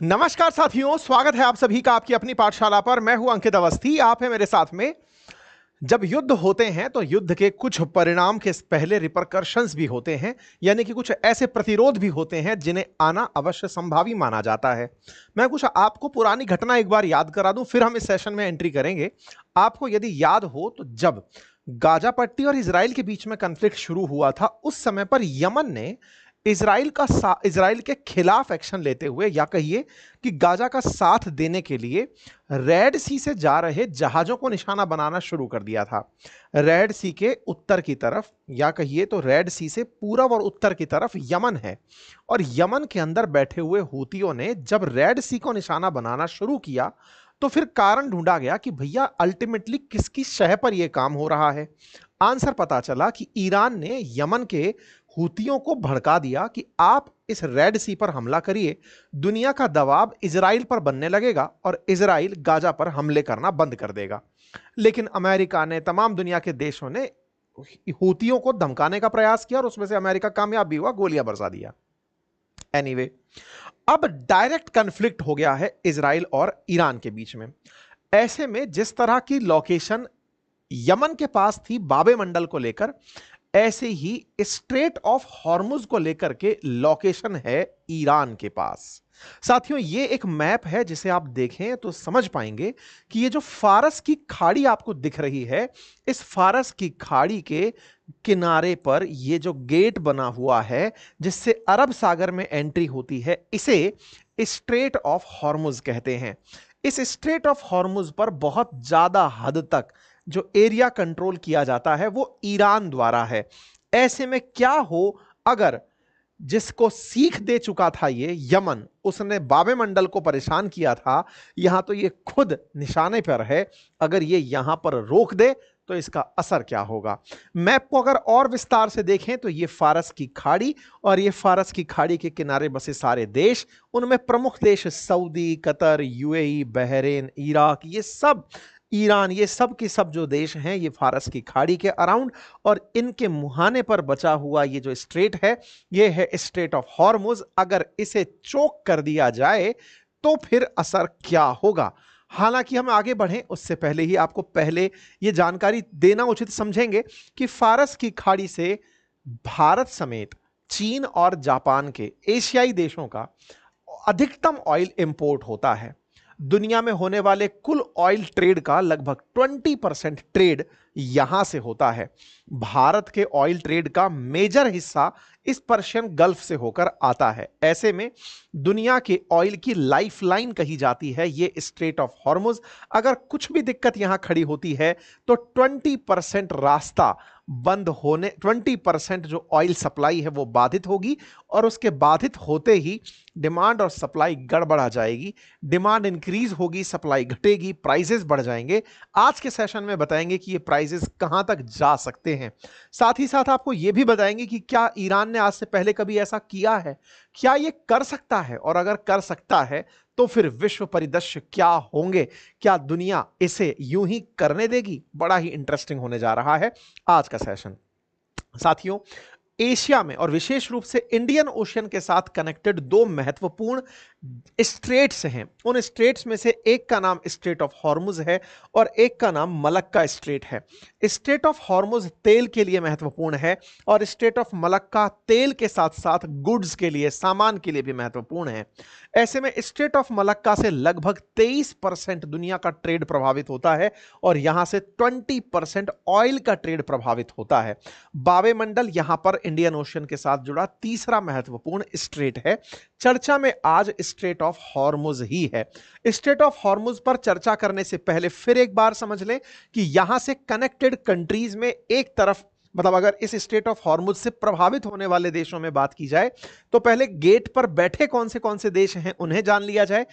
नमस्कार साथियों, स्वागत है आप सभी का आपकी अपनी पाठशाला पर। मैं हूं अंकित अवस्थी, आप हैं मेरे साथ में। जब युद्ध होते हैं तो युद्ध के कुछ परिणाम के पहले रिपरकर्शंस भी होते हैं, यानी कि कुछ ऐसे प्रतिरोध भी होते हैं जिन्हें आना अवश्य संभावी माना जाता है। मैं कुछ आपको पुरानी घटना एक बार याद करा दूं, फिर हम इस सेशन में एंट्री करेंगे। आपको यदि याद हो तो जब गाजा पट्टी और इसराइल के बीच में कन्फ्लिक्ट शुरू हुआ था, उस समय पर यमन ने इसराइल के खिलाफ एक्शन लेते हुए, या कहिए कि गाजा का साथ देने के लिए रेड सी से जा रहे जहाजों को निशाना बनाना शुरू कर दिया था। रेड सी के उत्तर की तरफ, या कहिए तो रेड सी से पूरब और उत्तर की तरफ यमन है, और यमन के अंदर बैठे हुए हूतियों ने जब रेड सी को निशाना बनाना शुरू किया तो फिर कारण ढूंढा गया कि भैया अल्टीमेटली किसकी शह पर यह काम हो रहा है। आंसर पता चला कि ईरान ने यमन के हूतियों को भड़का दिया कि आप इस रेड सी पर हमला करिए, दुनिया का दबाव इजराइल पर बनने लगेगा और इजराइल गाजा पर हमले करना बंद कर देगा। लेकिन अमेरिका ने, तमाम दुनिया के देशों ने हूतियों को धमकाने का प्रयास किया और उसमें से अमेरिका कामयाब भी हुआ, गोलियां बरसा दिया। एनीवे, अब डायरेक्ट कन्फ्लिक्ट हो गया है इजराइल और ईरान के बीच में। ऐसे में जिस तरह की लोकेशन यमन के पास थी बाबे मंडल को लेकर, ऐसे ही स्ट्रेट ऑफ हॉर्मुज को लेकर के लोकेशन है ईरान के पास। साथियों, ये एक मैप है जिसे आप देखें तो समझ पाएंगे कि ये जो फारस की खाड़ी आपको दिख रही है, इस फारस की खाड़ी के किनारे पर ये जो गेट बना हुआ है जिससे अरब सागर में एंट्री होती है, इसे स्ट्रेट ऑफ हॉर्मुज कहते हैं। इस स्ट्रेट ऑफ हॉर्मुज पर बहुत ज्यादा हद तक जो एरिया कंट्रोल किया जाता है वो ईरान द्वारा है। ऐसे में क्या हो अगर जिसको सीख दे चुका था ये यमन, उसने बाबे मंडल को परेशान किया था, यहां तो ये खुद निशाने पर है, अगर ये यहां पर रोक दे तो इसका असर क्या होगा। मैप को अगर और विस्तार से देखें तो ये फारस की खाड़ी, और ये फारस की खाड़ी के किनारे बसे सारे देश, उनमें प्रमुख देश Saudi, Qatar, UAE, Bahrain, Iraq, ये सब, ईरान, ये सब के सब जो देश हैं ये फारस की खाड़ी के अराउंड, और इनके मुहाने पर बचा हुआ ये जो स्ट्रेट है ये है स्ट्रेट ऑफ हॉर्मुज। अगर इसे चोक कर दिया जाए तो फिर असर क्या होगा। हालांकि हम आगे बढ़ें उससे पहले ही आपको पहले ये जानकारी देना उचित समझेंगे कि फारस की खाड़ी से भारत समेत चीन और जापान के एशियाई देशों का अधिकतम ऑयल इंपोर्ट होता है। दुनिया में होने वाले कुल ऑयल ट्रेड का लगभग 20% ट्रेड यहां से होता है। भारत के ऑयल ट्रेड का मेजर हिस्सा इस पर्शियन गल्फ से होकर आता है। ऐसे में दुनिया के ऑयल की लाइफलाइन कही जाती है ये स्ट्रेट ऑफ हॉर्मुज। अगर कुछ भी दिक्कत यहां खड़ी होती है तो 20% रास्ता बंद होने, 20% जो ऑयल सप्लाई है वो बाधित होगी, और उसके बाधित होते ही डिमांड और सप्लाई गड़बड़ा जाएगी। डिमांड इंक्रीज होगी, सप्लाई घटेगी, प्राइसेस बढ़ जाएंगे। आज के सेशन में बताएंगे कि ये प्राइसेस कहां तक जा सकते हैं। साथ ही साथ आपको यह भी बताएंगे कि क्या ईरान ने आज से पहले कभी ऐसा किया है, क्या ये कर सकता है, और अगर कर सकता है तो फिर विश्व परिदृश्य क्या होंगे, क्या दुनिया इसे यूं ही करने देगी। बड़ा ही इंटरेस्टिंग होने जा रहा है आज का सेशन। साथियों, एशिया में और विशेष रूप से इंडियन ओशियन के साथ कनेक्टेड दो महत्वपूर्ण स्ट्रेट्स हैं। उन स्ट्रेट्स में से एक का नाम स्ट्रेट ऑफ हॉर्मुज है और एक का नाम मलक्का स्ट्रेट है। स्ट्रेट ऑफ हॉर्मुज तेल के लिए महत्वपूर्ण है और स्ट्रेट ऑफ मलक्का तेल के साथ साथ गुड्स के लिए, सामान के लिए भी महत्वपूर्ण है। ऐसे में स्ट्रेट ऑफ मलक्का से लगभग 23% दुनिया का ट्रेड प्रभावित होता है और यहां से 20% ऑयल का ट्रेड प्रभावित होता है। बाबे मंडल यहां पर इंडियन ओशन के साथ जुड़ा तीसरा महत्वपूर्ण स्ट्रेट है। चर्चा में आज स्ट्रेट ऑफ हॉर्मुज ही है। स्ट्रेट ऑफ हॉर्मुज पर चर्चा करने से पहले फिर एक बार समझ लें कि यहां से कनेक्टेड कंट्रीज में एक तरफ, मतलब अगर इस स्ट्रेट ऑफ हॉर्मुज से प्रभावित होने वाले देशों में बात की जाए तो पहले गेट पर बैठे कौन से देश हैं उन्हें जान लिया जाए।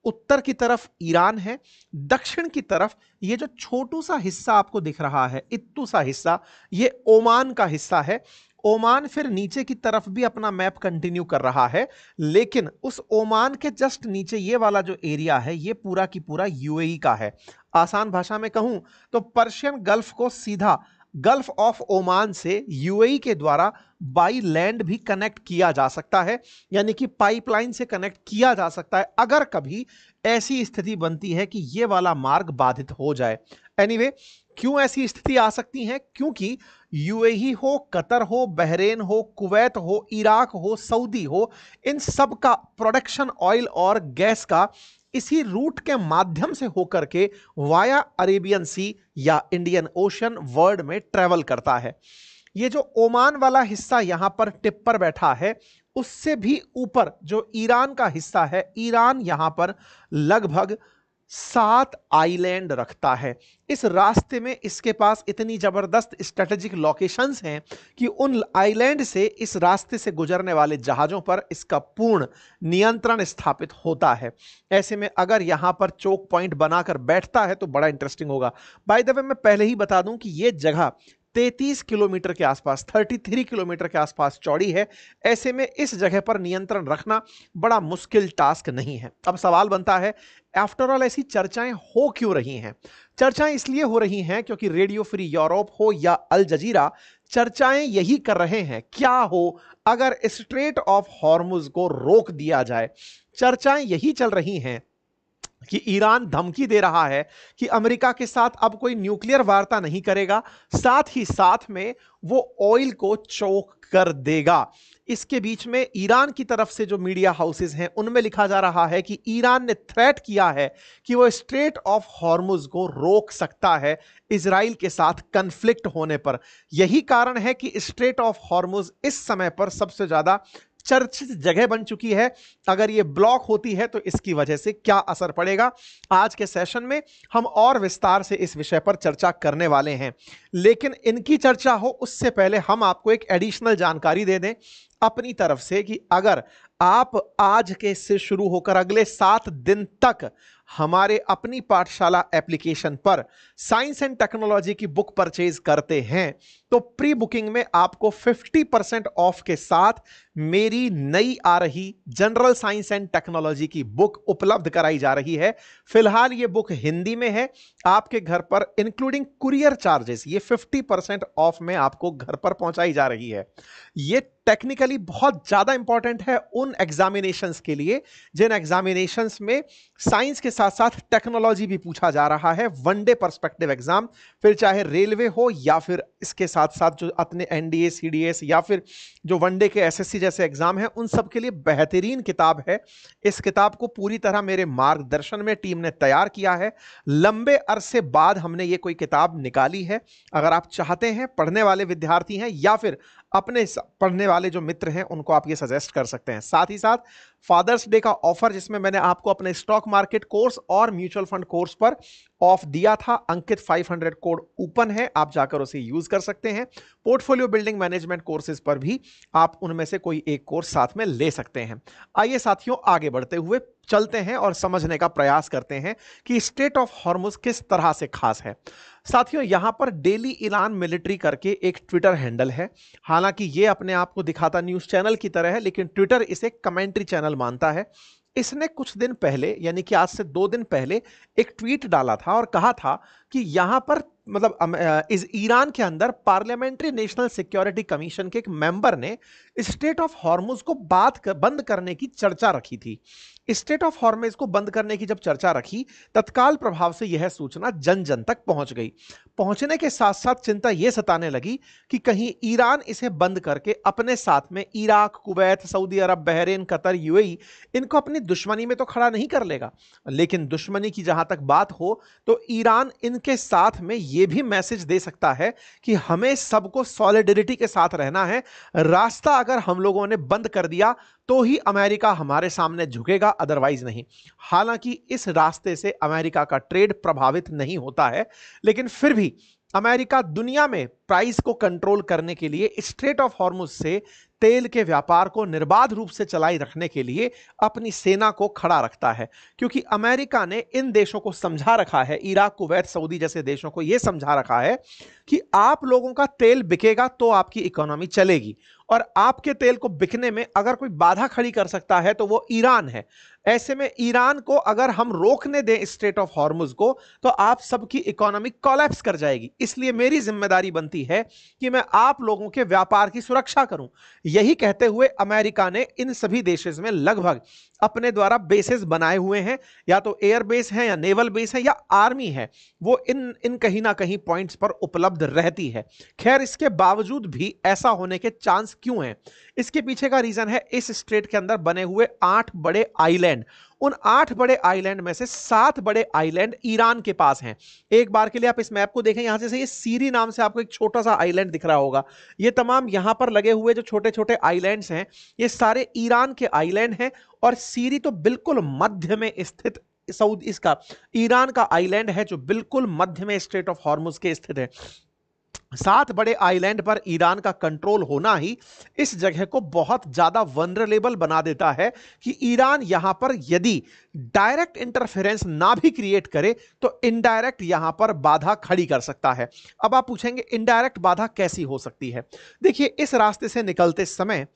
उत्तर की तरफ ईरान है, दक्षिण की तरफ ये जो छोटू सा हिस्सा आपको दिख रहा है, इत्तू सा हिस्सा, ये ओमान का हिस्सा है। ओमान फिर नीचे की तरफ भी अपना मैप कंटिन्यू कर रहा है, लेकिन उस ओमान के जस्ट नीचे ये वाला जो एरिया है ये पूरा की पूरा यूएई का है। आसान भाषा में कहूं तो पर्शियन गल्फ को सीधा गल्फ ऑफ ओमान से यूएई के द्वारा बाई लैंड भी कनेक्ट किया जा सकता है, यानी कि पाइपलाइन से कनेक्ट किया जा सकता है अगर कभी ऐसी स्थिति बनती है कि यह वाला मार्ग बाधित हो जाए। एनीवे, क्यों ऐसी स्थिति आ सकती है? क्योंकि यूएई हो, कतर हो, बहरेन हो, कुवैत हो, इराक हो, सऊदी हो, इन सब का प्रोडक्शन ऑयल और गैस का इसी रूट के माध्यम से होकर के वाया अरेबियन सी या इंडियन ओशन वर्ल्ड में ट्रेवल करता है। ये जो ओमान वाला हिस्सा यहां पर टिप पर बैठा है, उससे भी ऊपर जो ईरान का हिस्सा है, ईरान यहां पर लगभग 7 आइलैंड रखता है। इस रास्ते में इसके पास इतनी जबरदस्त स्ट्रेटेजिक लोकेशंस हैं कि उन आइलैंड से इस रास्ते से गुजरने वाले जहाजों पर इसका पूर्ण नियंत्रण स्थापित होता है। ऐसे में अगर यहां पर चोक पॉइंट बनाकर बैठता है तो बड़ा इंटरेस्टिंग होगा। बाय द वे, मैं पहले ही बता दूं कि यह जगह 33 किलोमीटर के आसपास, 33 किलोमीटर के आसपास चौड़ी है। ऐसे में इस जगह पर नियंत्रण रखना बड़ा मुश्किल टास्क नहीं है। अब सवाल बनता है, आफ्टर ऑल ऐसी चर्चाएं हो क्यों रही हैं? चर्चाएं इसलिए हो रही हैं क्योंकि रेडियो फ्री यूरोप हो या अल जजीरा चर्चाएं यही कर रहे हैं, क्या हो अगर स्ट्रेट ऑफ हॉर्मुज को रोक दिया जाए। चर्चाएं यही चल रही हैं कि ईरान धमकी दे रहा है कि अमेरिका के साथ अब कोई न्यूक्लियर वार्ता नहीं करेगा, साथ ही साथ में वो ऑयल को चोक कर देगा। इसके बीच में ईरान की तरफ से जो मीडिया हाउसेस हैं उनमें लिखा जा रहा है कि ईरान ने थ्रेट किया है कि वो स्ट्रेट ऑफ हॉर्मुज को रोक सकता है इजराइल के साथ कन्फ्लिक्ट होने पर। यही कारण है कि स्ट्रेट ऑफ हॉर्मुज इस समय पर सबसे ज्यादा चर्चित जगह बन चुकी है। अगर ये ब्लॉक होती है तो इसकी वजह से क्या असर पड़ेगा, आज के सेशन में हम और विस्तार से इस विषय पर चर्चा करने वाले हैं। लेकिन इनकी चर्चा हो उससे पहले हम आपको एक एडिशनल जानकारी दे दें अपनी तरफ से कि अगर आप आज के से शुरू होकर अगले 7 दिन तक हमारे अपनी पाठशाला एप्लीकेशन पर साइंस एंड टेक्नोलॉजी की बुक परचेज करते हैं तो प्री बुकिंग में आपको 50% ऑफ के साथ मेरी नई आ रही जनरल साइंस एंड टेक्नोलॉजी की बुक उपलब्ध कराई जा रही है। फिलहाल ये बुक हिंदी में है, आपके घर पर इंक्लूडिंग कुरियर चार्जेस ये 50% ऑफ में आपको घर पर पहुंचाई जा रही है। ये टेक्निकली बहुत ज्यादा इंपॉर्टेंट है उन एग्जामिनेशंस के लिए जिन एग्जामिनेशंस में साइंस के साथ साथ टेक्नोलॉजी भी पूछा जा रहा है। वनडे पर्सपेक्टिव एग्जाम, फिर चाहे रेलवे हो या फिर इसके साथ साथ जो अपने एनडीए, सीडीएस या फिर जो वनडे के एसएससी जैसे एग्जाम हैं, उन सब के लिए बेहतरीन किताब है। इस किताब को पूरी तरह मेरे मार्गदर्शन में टीम ने तैयार किया है। लंबे अरसे बाद हमने ये कोई किताब निकाली है। अगर आप चाहते हैं, पढ़ने वाले विद्यार्थी हैं या फिर अपने पढ़ने वाले जो मित्र हैं, उनको आप ये सजेस्ट कर सकते हैं। साथ ही साथ फादर्स डे का ऑफर जिसमें मैंने आपको अपने स्टॉक मार्केट कोर्स और म्यूचुअल फंड कोर्स पर ऑफ दिया था, अंकित 500 कोड ओपन है, आप जाकर उसे यूज कर सकते हैं। पोर्टफोलियो बिल्डिंग मैनेजमेंट कोर्सेज पर भी आप उनमें से कोई एक कोर्स साथ में ले सकते हैं। आइए साथियों, आगे बढ़ते हुए चलते हैं और समझने का प्रयास करते हैं कि स्ट्रेट ऑफ हॉर्मुज किस तरह से खास है। साथियों, यहां पर डेली ईरान मिलिट्री करके एक ट्विटर हैंडल है। हालांकि यह अपने आप को दिखाता न्यूज चैनल की तरह है, लेकिन ट्विटर इसे कमेंट्री चैनल मानता है। इसने कुछ दिन पहले, यानी कि आज से 2 दिन पहले, एक ट्वीट डाला था और कहा था कि यहां पर मतलब इस ईरान के अंदर पार्लियामेंट्री नेशनल सिक्योरिटी कमीशन के एक मेंबर ने स्ट्रेट ऑफ हॉर्मुज को बंद करने की चर्चा रखी थी। स्ट्रेट ऑफ हॉर्मुज को बंद करने की जब चर्चा रखी, तत्काल प्रभाव से यह सूचना जन जन तक पहुंच गई। पहुंचने के साथ साथ चिंता यह सताने लगी कि कहीं ईरान इसे बंद करके अपने साथ में इराक, कुवैत, सऊदी अरब, बहरेन, कतर, यूएई इनको अपनी दुश्मनी में तो खड़ा नहीं कर लेगा। लेकिन दुश्मनी की जहां तक बात हो तो ईरान इनके साथ में यह भी मैसेज दे सकता है कि हमें सबको सॉलिडरिटी के साथ रहना है। रास्ता अगर हम लोगों ने बंद कर दिया तो ही अमेरिका हमारे सामने झुकेगा, अदरवाइज नहीं। हालांकि इस रास्ते से अमेरिका का ट्रेड प्रभावित नहीं होता है, लेकिन फिर भी अमेरिका दुनिया में प्राइस को कंट्रोल करने के लिए स्ट्रेट ऑफ हॉर्मुज से तेल के व्यापार को निर्बाध रूप से चलाई रखने के लिए अपनी सेना को खड़ा रखता है। क्योंकि अमेरिका ने इन देशों को समझा रखा है, इराक, कुवैत, सऊदी जैसे देशों को यह समझा रखा है कि आप लोगों का तेल बिकेगा तो आपकी इकोनॉमी चलेगी, और आपके तेल को बिकने में अगर कोई बाधा खड़ी कर सकता है तो वो ईरान है। ऐसे में ईरान को अगर हम रोकने दें स्ट्रेट ऑफ हॉर्मुज को, तो आप सबकी इकोनॉमी कोलैप्स कर जाएगी। इसलिए मेरी जिम्मेदारी बनती है कि मैं आप लोगों के व्यापार की सुरक्षा करूं। यही कहते हुए अमेरिका ने इन सभी देशों में लगभग अपने द्वारा बेसेस बनाए हुए हैं, या तो एयर बेस है या नेवल बेस है या आर्मी है, वो इन इन कहीं ना कहीं पॉइंट्स पर उपलब्ध रहती है। खैर, इसके बावजूद भी ऐसा होने के चांस क्यों हैं? इसके पीछे का रीजन है इस स्ट्रेट के अंदर बने हुए 8 बड़े आइलैंड। उन 8 बड़े आइलैंड में से 7 बड़े आइलैंड ईरान के पास हैं। एक बार के लिए आप इस मैप को देखें, यहां से ये सीरी नाम से आपको एक छोटा सा आइलैंड दिख रहा होगा। ये तमाम यहां पर लगे हुए जो छोटे छोटे आइलैंड्स हैं, ये सारे ईरान के आइलैंड हैं। और सीरी तो बिल्कुल मध्य में स्थित सऊदी इसका ईरान का आइलैंड है, जो बिल्कुल मध्य में स्ट्रेट ऑफ हॉर्मुज के स्थित है। 7 बड़े आइलैंड पर ईरान का कंट्रोल होना ही इस जगह को बहुत ज्यादा वनरेबल बना देता है कि ईरान यहां पर यदि डायरेक्ट इंटरफेरेंस ना भी क्रिएट करे तो इनडायरेक्ट यहां पर बाधा खड़ी कर सकता है। अब आप पूछेंगे इनडायरेक्ट बाधा कैसी हो सकती है? देखिए, इस रास्ते से निकलते समय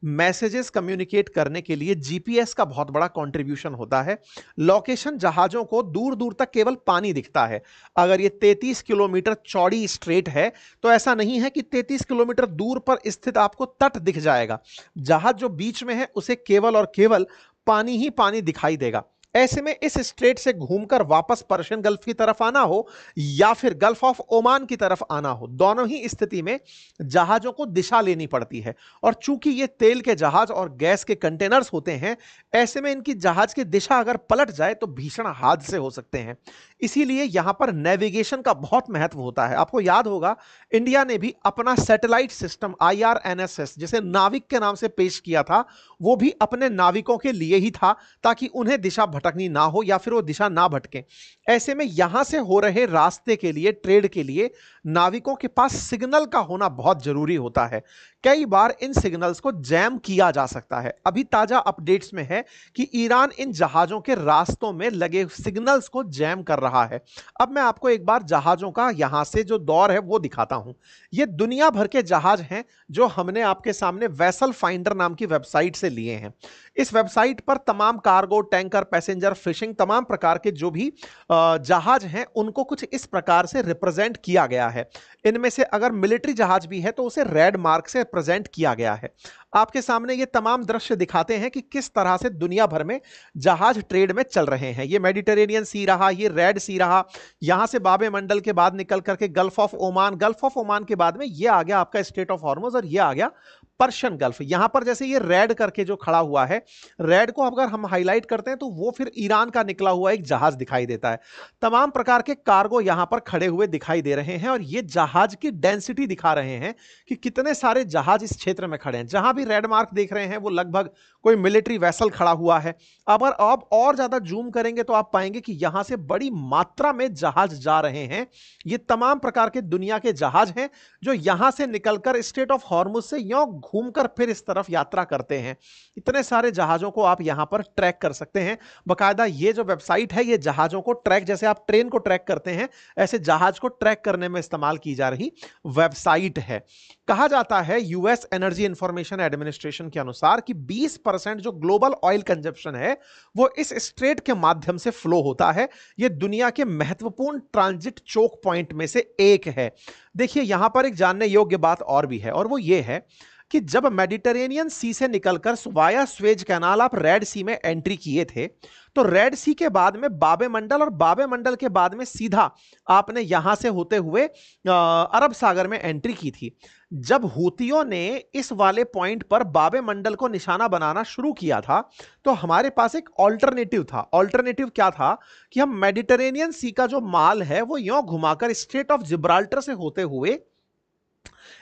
मैसेजेस कम्युनिकेट करने के लिए जीपीएस का बहुत बड़ा कंट्रीब्यूशन होता है। लोकेशन जहाजों को दूर दूर तक केवल पानी दिखता है। अगर ये 33 किलोमीटर चौड़ी स्ट्रेट है तो ऐसा नहीं है कि 33 किलोमीटर दूर पर स्थित आपको तट दिख जाएगा। जहाज जो बीच में है उसे केवल और केवल पानी ही पानी दिखाई देगा। ऐसे में इस स्ट्रेट से घूमकर वापस पर्शियन गल्फ की तरफ आना हो या फिर गल्फ ऑफ ओमान की तरफ आना हो, दोनों ही स्थिति में जहाजों को दिशा लेनी पड़ती है। और चूंकि ये तेल के जहाज और गैस के कंटेनर्स होते हैं, ऐसे में इनकी जहाज की दिशा अगर पलट जाए तो भीषण हादसे हो सकते हैं। इसीलिए यहां पर नेविगेशन का बहुत महत्व होता है। आपको याद होगा, इंडिया ने भी अपना सैटेलाइट सिस्टम IRNSS, जिसे नाविक के नाम से पेश किया था, वो भी अपने नाविकों के लिए ही था, ताकि उन्हें दिशा भटकनी ना हो या फिर वो दिशा ना भटके। ऐसे में यहां से हो रहे रास्ते के लिए, ट्रेड के लिए नाविकों के पास सिग्नल का होना बहुत जरूरी होता है। कई बार इन सिग्नल्स को जैम किया जा सकता है। अभी ताजा अपडेट्स में है कि ईरान इन जहाजों के रास्तों में लगे सिग्नल्स को जैम कर रहा है। अब मैं आपको एक बार जहाजों का यहां से जो दौर है वो दिखाता हूं। ये दुनिया भर के जहाज हैं जो हमने आपके सामने वेसल फाइंडर नाम की वेबसाइट से लिए हैं। इस वेबसाइट पर तमाम कार्गो, टैंकर, पैसेंजर, फिशिंग, तमाम प्रकार के जो भी जहाज हैं उनको कुछ इस प्रकार से रिप्रेजेंट किया गया है। इनमें से अगर मिलिट्री जहाज भी है तो उसे रेड मार्क से प्रेजेंट किया गया है। आपके सामने ये तमाम दृश्य दिखाते हैं कि किस तरह से दुनिया भर में जहाज ट्रेड में चल रहे हैं। ये मेडिटेरेनियन सी रहा, ये रेड सी रहा, यहां से बाबे मंडल के बाद निकल करके gulf of Oman, gulf of Oman के बाद में ये आ गया आपका स्ट्रेट ऑफ हॉर्मुज, और ये आ गया पर्शियन गल्फ। यहां पर जैसे ये रेड करके जो खड़ा हुआ है, रेड को अगर हम हाईलाइट करते हैं तो वो फिर ईरान का निकला हुआ एक जहाज दिखाई देता है। तमाम प्रकार के कार्गो यहां पर खड़े हुए दिखाई दे रहे हैं, और ये जहाज की डेंसिटी दिखा रहे हैं कि कितने सारे जहाज इस क्षेत्र में खड़े हैं। जहां भी रेड मार्क देख रहे हैं वो लगभग कोई मिलिट्री वेसल खड़ा हुआ है। अगर आप और ज्यादा जूम करेंगे तो आप पाएंगे कि यहां से बड़ी मात्रा में जहाज जा रहे हैं। ये तमाम प्रकार के दुनिया के जहाज हैं जो यहां से निकलकर स्ट्रेट ऑफ हॉर्मुज से यों घूमकर फिर इस तरफ यात्रा करते हैं। इतने सारे जहाजों को आप यहां पर ट्रैक कर सकते हैं। बकायदा ये जो वेबसाइट है ये जहाजों को ट्रैक, जैसे आप ट्रेन को ट्रैक करते हैं ऐसे जहाज को ट्रैक करने में इस्तेमाल की जा रही वेबसाइट है। कहा जाता है यूएस एनर्जी इंफॉर्मेशन एडमिनिस्ट्रेशन के अनुसार कि 20% जो ग्लोबल ऑयल कंजप्शन है वो इस स्ट्रेट के माध्यम से फ्लो होता है। यह दुनिया के महत्वपूर्ण ट्रांजिट चोक पॉइंट में से एक है। देखिए, यहां पर एक जानने योग्य बात और भी है, और वो ये है कि जब मेडिटेरेनियन सी से निकलकर वाया स्वेज कैनाल आप रेड सी में एंट्री किए थे, तो रेड सी के बाद में बाबे मंडल, और बाबे मंडल के बाद में सीधा आपने यहां से होते हुए अरब सागर में एंट्री की थी। जब हूतियों ने इस वाले पॉइंट पर बाबे मंडल को निशाना बनाना शुरू किया था तो हमारे पास एक ऑल्टरनेटिव था। ऑल्टरनेटिव क्या था कि हम मेडिटेरेनियन सी का जो माल है वो यों घुमाकर स्ट्रेट ऑफ जिब्राल्टर से होते हुए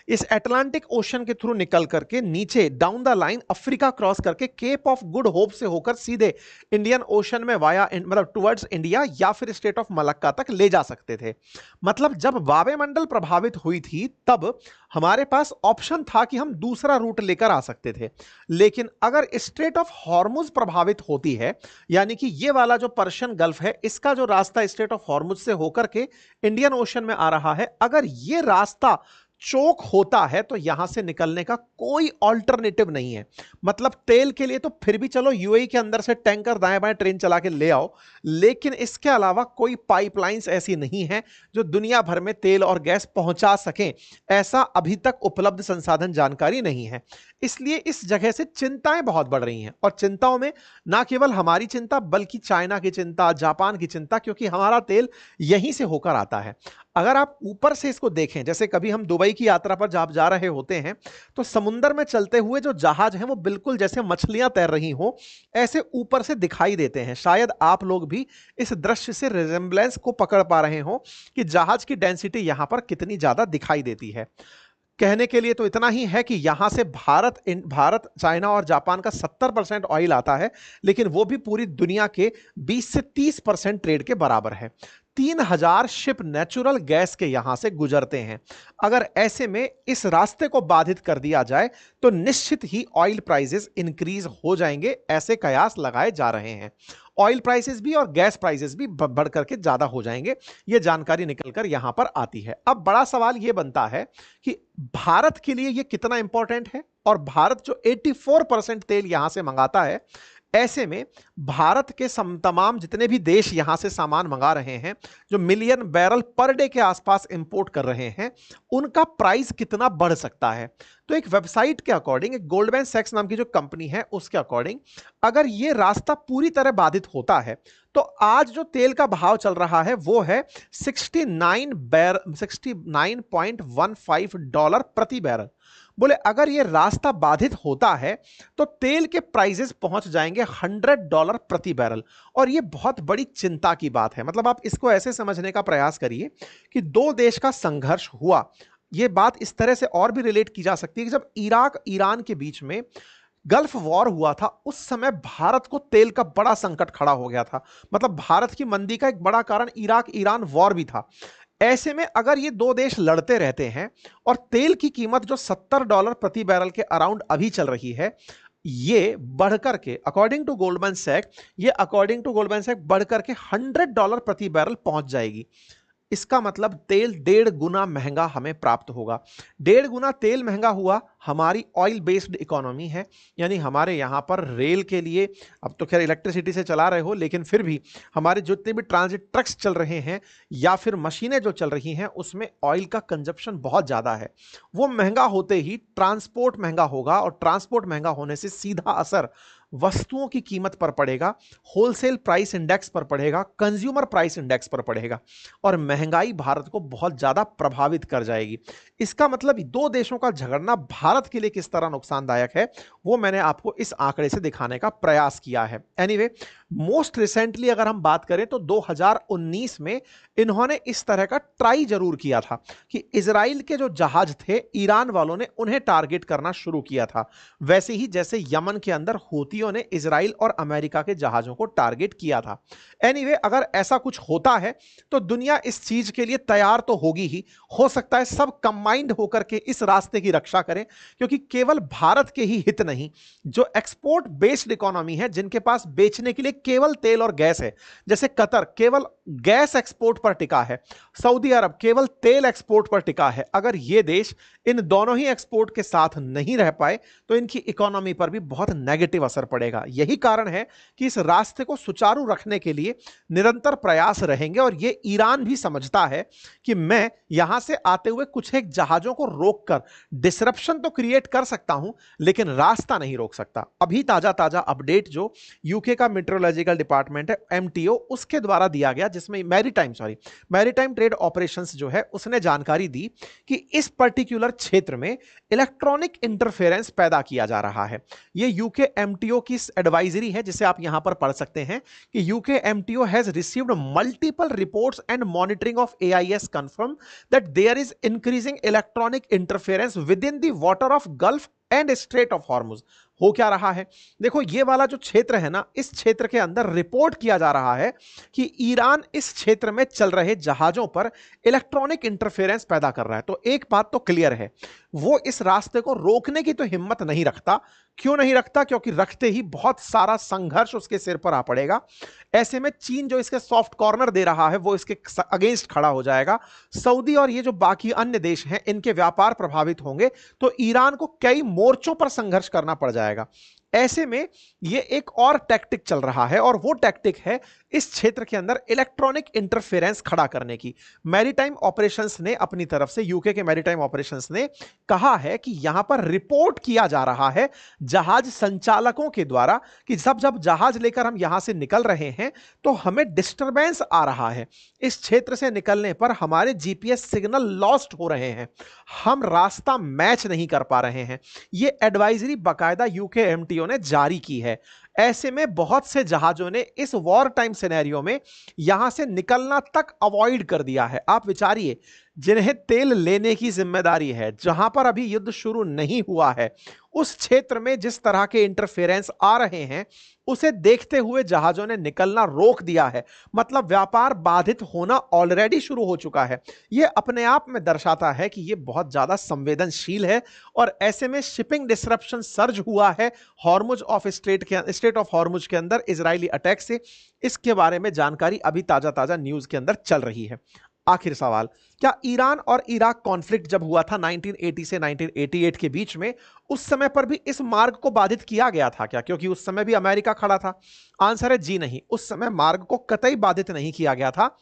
इस अटलांटिक ओशन के थ्रू निकल करके नीचे down the line Africa cross करके केप ऑफ गुड होप से होकर सीधे इंडियन ओशन में वाया मतलब टुवर्ड्स इंडिया या फिर स्टेट ऑफ मलक्का तक ले जा सकते थे। मतलब जब वावे मंडल प्रभावित हुई थी तब हमारे पास ऑप्शन था कि हम दूसरा रूट लेकर आ सकते थे। लेकिन अगर स्ट्रेट ऑफ हॉर्मुज प्रभावित होती है, यानी कि ये वाला जो पर्शियन गल्फ है इसका जो रास्ता स्ट्रेट ऑफ हॉर्मुज से होकर के इंडियन ओशन में आ रहा है, अगर ये रास्ता चोक होता है तो यहां से निकलने का कोई ऑल्टरनेटिव नहीं है। मतलब तेल के लिए तो फिर भी चलो यूएई के अंदर से टैंकर दाएं बाएं ट्रेन चला के ले आओ, लेकिन इसके अलावा कोई पाइपलाइंस ऐसी नहीं है जो दुनिया भर में तेल और गैस पहुंचा सकें, ऐसा अभी तक उपलब्ध संसाधन जानकारी नहीं है। इसलिए इस जगह से चिंताएं बहुत बढ़ रही हैं, और चिंताओं में ना केवल हमारी चिंता बल्कि चाइना की चिंता, जापान की चिंता, क्योंकि हमारा तेल यहीं से होकर आता है। अगर आप ऊपर से इसको देखें, जैसे कभी हम दुबई की यात्रा पर जब जा रहे होते हैं तो समुद्र में चलते हुए जो जहाज हैं वो बिल्कुल जैसे मछलियां तैर रही हो ऐसे ऊपर से दिखाई देते हैं। शायद आप लोग भी इस दृश्य से रिजेम्बलेंस को पकड़ पा रहे हो कि जहाज की डेंसिटी यहां पर कितनी ज्यादा दिखाई देती है। कहने के लिए तो इतना ही है कि यहां से भारत, चाइना और जापान का 70% ऑयल आता है, लेकिन वो भी पूरी दुनिया के 20 से 30% ट्रेड के बराबर है। 3000 शिप नेचुरल गैस के यहां से गुजरते हैं। अगर ऐसे में इस रास्ते को बाधित कर दिया जाए तो निश्चित ही ऑयल प्राइसेस इंक्रीज हो जाएंगे, ऐसे कयास लगाए जा रहे हैं। ऑयल प्राइसेस भी और गैस प्राइसेस भी बढ़ करके ज्यादा हो जाएंगे, यह जानकारी निकलकर यहां पर आती है। अब बड़ा सवाल यह बनता है कि भारत के लिए यह कितना इंपॉर्टेंट है, और भारत जो 84% तेल यहां से मंगाता है, ऐसे में भारत के तमाम जितने भी देश यहां से सामान मंगा रहे हैं, जो मिलियन बैरल पर डे के आसपास इंपोर्ट कर रहे हैं, उनका प्राइस कितना बढ़ सकता है। तो एक वेबसाइट के अकॉर्डिंग, एक गोल्डमैन सैक्स नाम की जो कंपनी है उसके अकॉर्डिंग, अगर यह रास्ता पूरी तरह बाधित होता है तो आज जो तेल का भाव चल रहा है वो है $69.15 प्रति बैरल। बोले अगर यह रास्ता बाधित होता है तो तेल के प्राइसेस पहुंच जाएंगे $100 प्रति बैरल, और यह बहुत बड़ी चिंता की बात है। मतलब आप इसको ऐसे समझने का प्रयास करिए कि दो देश का संघर्ष हुआ, यह बात इस तरह से और भी रिलेट की जा सकती है कि जब इराक ईरान के बीच में गल्फ वॉर हुआ था, उस समय भारत को तेल का बड़ा संकट खड़ा हो गया था। मतलब भारत की मंदी का एक बड़ा कारण इराक ईरान वॉर भी था। ऐसे में अगर ये दो देश लड़ते रहते हैं और तेल की कीमत जो $70 प्रति बैरल के अराउंड अभी चल रही है, ये बढ़कर के अकॉर्डिंग टू गोल्डमैन सैक्स बढ़कर के $100 प्रति बैरल पहुंच जाएगी। इसका मतलब तेल 1.5 गुना महंगा हमें प्राप्त होगा। 1.5 गुना तेल महंगा हुआ, हमारी ऑयल बेस्ड इकोनॉमी है, यानी हमारे यहां पर रेल के लिए, अब तो खैर इलेक्ट्रिसिटी से चला रहे हो, लेकिन फिर भी हमारे जितने भी ट्रांजिट ट्रक्स चल रहे हैं या फिर मशीनें जो चल रही हैं उसमें ऑयल का कंजप्शन बहुत ज्यादा है। वो महंगा होते ही ट्रांसपोर्ट महंगा होगा, और ट्रांसपोर्ट महंगा होने से सीधा असर वस्तुओं की कीमत पर पड़ेगा, होलसेल प्राइस इंडेक्स पर पड़ेगा, कंज्यूमर प्राइस इंडेक्स पर पड़ेगा, और महंगाई भारत को बहुत ज्यादा प्रभावित कर जाएगी। इसका मतलब दो देशों का झगड़ना भारत के लिए किस तरह नुकसानदायक है वो मैंने आपको इस आंकड़े से दिखाने का प्रयास किया है। एनीवे, मोस्ट रिसेंटली अगर हम बात करें तो 2019 में इन्होंने इस तरह का ट्राई जरूर किया था कि इजराइल के जो जहाज थे, ईरान वालों ने उन्हें टारगेट करना शुरू किया था, वैसे ही जैसे यमन के अंदर हूतियों ने इजराइल और अमेरिका के जहाजों को टारगेट किया था। एनीवे, अगर ऐसा कुछ होता है तो दुनिया इस चीज के लिए तैयार तो होगी ही, हो सकता है सब कंबाइंड होकर के इस रास्ते की रक्षा करें, क्योंकि केवल भारत के ही हित नहीं, जो एक्सपोर्ट बेस्ड इकोनॉमी है, जिनके पास बेचने के लिए केवल तेल और गैस है, जैसे कतर केवल गैस एक्सपोर्ट पर टिका है, सऊदी अरब केवल तेल एक्सपोर्ट पर टिका है, अगर ये देश इन दोनों ही एक्सपोर्ट के साथ नहीं रह पाए तो इनकी इकोनॉमी पर भी बहुत नेगेटिव असर पड़ेगा। यही कारण है कि इस रास्ते को सुचारू रखने के लिए निरंतर प्रयास रहेंगे, और यह ईरान भी समझता है कि मैं यहां से आते हुए कुछ एक जहाजों को रोककर डिसरप्शन तो क्रिएट कर सकता हूं, लेकिन रास्ता नहीं रोक सकता। अभी ताजा ताजा अपडेट जो यूके का मेट्रोलॉजिकल डिपार्टमेंट है एमटीओ, उसके द्वारा दिया गया, जिसमें मैरीटाइम ट्रेड ऑपरेशंस जो है उसने जानकारी दी कि इस पर्टिकुलर क्षेत्र में इलेक्ट्रॉनिक इंटरफेरेंस पैदा किया जा रहा है। यह यूके एमटीओ की एडवाइजरी है, जिसे आप यहां पर पढ़ सकते हैं कि UK MTO has received multiple reports and monitoring of AIS confirm that there is increasing electronic interference with in the water of Gulf and Strait of Hormuz. हो क्या रहा है, देखो ये वाला जो क्षेत्र है ना, इस क्षेत्र के अंदर रिपोर्ट किया जा रहा है कि ईरान इस क्षेत्र में चल रहे जहाजों पर इलेक्ट्रॉनिक इंटरफेरेंस पैदा कर रहा है। तो एक बात तो क्लियर है, वो इस रास्ते को रोकने की तो हिम्मत नहीं रखता। क्यों नहीं रखता? क्योंकि रखते ही बहुत सारा संघर्ष उसके सिर पर आ पड़ेगा। ऐसे में चीन जो इसके सॉफ्ट कॉर्नर दे रहा है वो इसके अगेंस्ट खड़ा हो जाएगा। सऊदी और ये जो बाकी अन्य देश हैं इनके व्यापार प्रभावित होंगे, तो ईरान को कई मोर्चों पर संघर्ष करना पड़ जाएगा। ऐसे में ये एक और टैक्टिक चल रहा है, और वो टैक्टिक है इस क्षेत्र के अंदर इलेक्ट्रॉनिक इंटरफेरेंस खड़ा करने की। मैरीटाइम ऑपरेशंस ने अपनी तरफ से, यूके के मैरीटाइम ऑपरेशंस ने कहा है कि यहां पर रिपोर्ट किया जा रहा है जहाज संचालकों के द्वारा कि जब जहाज लेकर हम यहां से निकल रहे हैं तो हमें डिस्टरबेंस आ रहा है, इस क्षेत्र से निकलने पर हमारे जीपीएस सिग्नल लॉस्ट हो रहे हैं, हम रास्ता मैच नहीं कर पा रहे हैं। यह एडवाइजरी बाकायदा यूके एमटीओ ने जारी की है। ऐसे में बहुत से जहाजों ने इस वॉर टाइम सिनेरियो में यहां से निकलना तक अवॉइड कर दिया है। आप विचारिए, जिन्हें तेल लेने की जिम्मेदारी है, जहां पर अभी युद्ध शुरू नहीं हुआ है, उस क्षेत्र में जिस तरह के इंटरफेरेंस आ रहे हैं उसे देखते हुए जहाजों ने निकलना रोक दिया है। मतलब व्यापार बाधित होना ऑलरेडी शुरू हो चुका है। यह अपने आप में दर्शाता है कि यह बहुत ज्यादा संवेदनशील है, और ऐसे में शिपिंग डिसरप्शन सर्ज हुआ है स्टेट ऑफ हॉर्मुज के अंदर इजरायली अटैक से। इसके बारे में जानकारी अभी ताजा ताजा न्यूज के अंदर चल रही है। आखिर सवाल, क्या ईरान और इराक कॉन्फ्लिक्ट जब हुआ था 1980 से 1988 के बीच में, उस समय पर भी इस मार्ग को बाधित किया गया था क्या? क्योंकि उस समय भी अमेरिका खड़ा था। आंसर है जी नहीं, उस समय मार्ग को कतई बाधित नहीं किया गया था।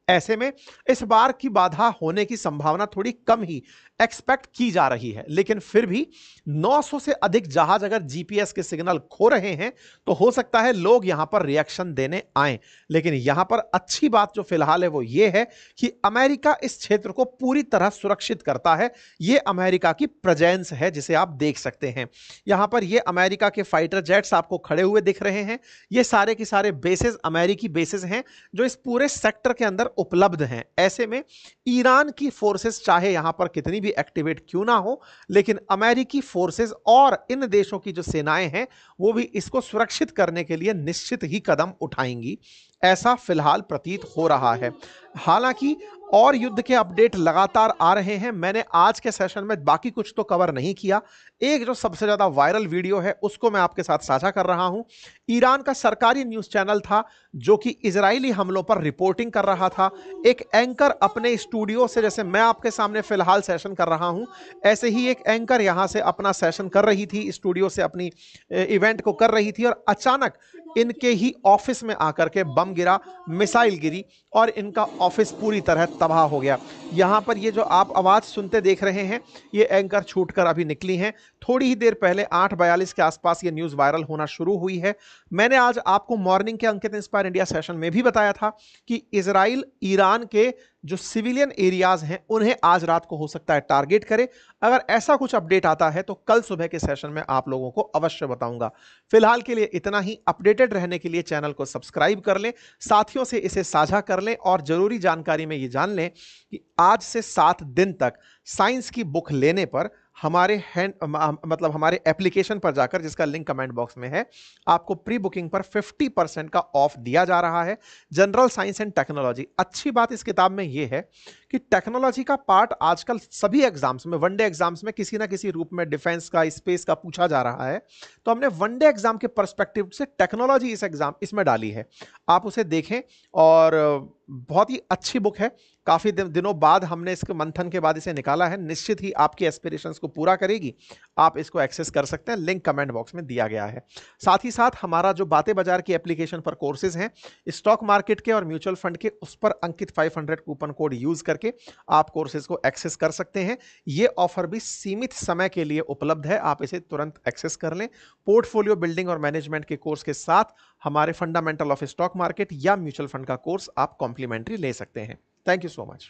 ऐसे में इस बार की बाधा होने की संभावना थोड़ी कम ही एक्सपेक्ट की जा रही है, लेकिन फिर भी 900 से अधिक जहाज अगर जीपीएस के सिग्नल खो रहे हैं तो हो सकता है लोग यहां पर रिएक्शन देने आए। लेकिन यहां पर अच्छी बात जो फिलहाल है वो ये है कि अमेरिका इस क्षेत्र को पूरी तरह सुरक्षित करता है। ये अमेरिका की प्रेजेंस है जिसे आप देख सकते हैं। यहां पर ये अमेरिका के फाइटर जेट्स आपको खड़े हुए दिख रहे हैं। ये सारे के सारे बेसेस अमेरिकी बेसेस हैं जो इस पूरे सेक्टर के अंदर उपलब्ध हैं। ऐसे में ईरान की फोर्सेस चाहे यहां पर कितनी भी एक्टिवेट क्यों ना हो, लेकिन अमेरिकी फोर्सेस और इन देशों की जो सेनाएं हैं वो भी इसको सुरक्षित करने के लिए निश्चित ही कदम उठाएंगी, ऐसा फिलहाल प्रतीत हो रहा है। हालांकि और युद्ध के अपडेट लगातार आ रहे हैं। मैंने आज के सेशन में बाकी कुछ तो कवर नहीं किया। एक जो सबसे ज्यादा वायरल वीडियो है उसको मैं आपके साथ साझा कर रहा हूं। ईरान का सरकारी न्यूज चैनल था जो कि इजरायली हमलों पर रिपोर्टिंग कर रहा था। एक एंकर अपने स्टूडियो से, जैसे मैं आपके सामने फिलहाल सेशन कर रहा हूं, ऐसे ही एक एंकर यहां से अपना सेशन कर रही थी, स्टूडियो से अपनी इवेंट को कर रही थी, और अचानक इनके ही ऑफिस में आकर के बम गिरा, मिसाइल गिरी और इनका ऑफिस पूरी तरह तबाह हो गया। यहां पर ये जो आप आवाज सुनते देख रहे हैं ये एंकर छूटकर अभी निकली हैं। थोड़ी ही देर पहले 8:42 के आसपास ये न्यूज वायरल होना शुरू हुई है। मैंने आज आपको मॉर्निंग के अंकित इंस्पायर इंडिया सेशन में भी बताया था कि इजराइल ईरान के जो सिविलियन एरियाज हैं उन्हें आज रात को हो सकता है टारगेट करे। अगर ऐसा कुछ अपडेट आता है तो कल सुबह के सेशन में आप लोगों को अवश्य बताऊंगा। फिलहाल के लिए इतना ही। अपडेटेड रहने के लिए चैनल को सब्सक्राइब कर लें, साथियों से इसे साझा कर लें, और जरूरी जानकारी में ये जान लें कि आज से 7 दिन तक साइंस की बुक लेने पर हमारे हमारे एप्लीकेशन पर जाकर, जिसका लिंक कमेंट बॉक्स में है, आपको प्री बुकिंग पर 50% का ऑफ दिया जा रहा है। General science and technology. अच्छी बात इस किताब में यह है कि टेक्नोलॉजी का पार्ट आजकल सभी एग्जाम्स में, वनडे एग्जाम्स में किसी ना किसी रूप में डिफेंस का, स्पेस का पूछा जा रहा है। तो हमने वनडे एग्जाम के पर्सपेक्टिव से टेक्नोलॉजी इसमें डाली है। आप उसे देखें, और बहुत ही अच्छी बुक है। काफी दिनों बाद हमने इसके मंथन के बाद इसे निकाला है। निश्चित ही आपकी एस्पिरेशंस को पूरा करेगी। आप इसको एक्सेस कर सकते हैं, लिंक कमेंट बॉक्स में दिया गया है। साथ ही साथ हमारा जो बातें बाजार की एप्लीकेशन पर कोर्सेज हैं, स्टॉक मार्केट के और म्यूचुअल फंड के, उस पर अंकित 500 कूपन कोड यूज करके आप कोर्सेज को एक्सेस कर सकते हैं। ये ऑफर भी सीमित समय के लिए उपलब्ध है, आप इसे तुरंत एक्सेस कर लें। पोर्टफोलियो बिल्डिंग और मैनेजमेंट के कोर्स के साथ हमारे फंडामेंटल ऑफ स्टॉक मार्केट या म्यूचुअल फंड का कोर्स आप कॉम्प्लीमेंट्री ले सकते हैं। Thank you so much.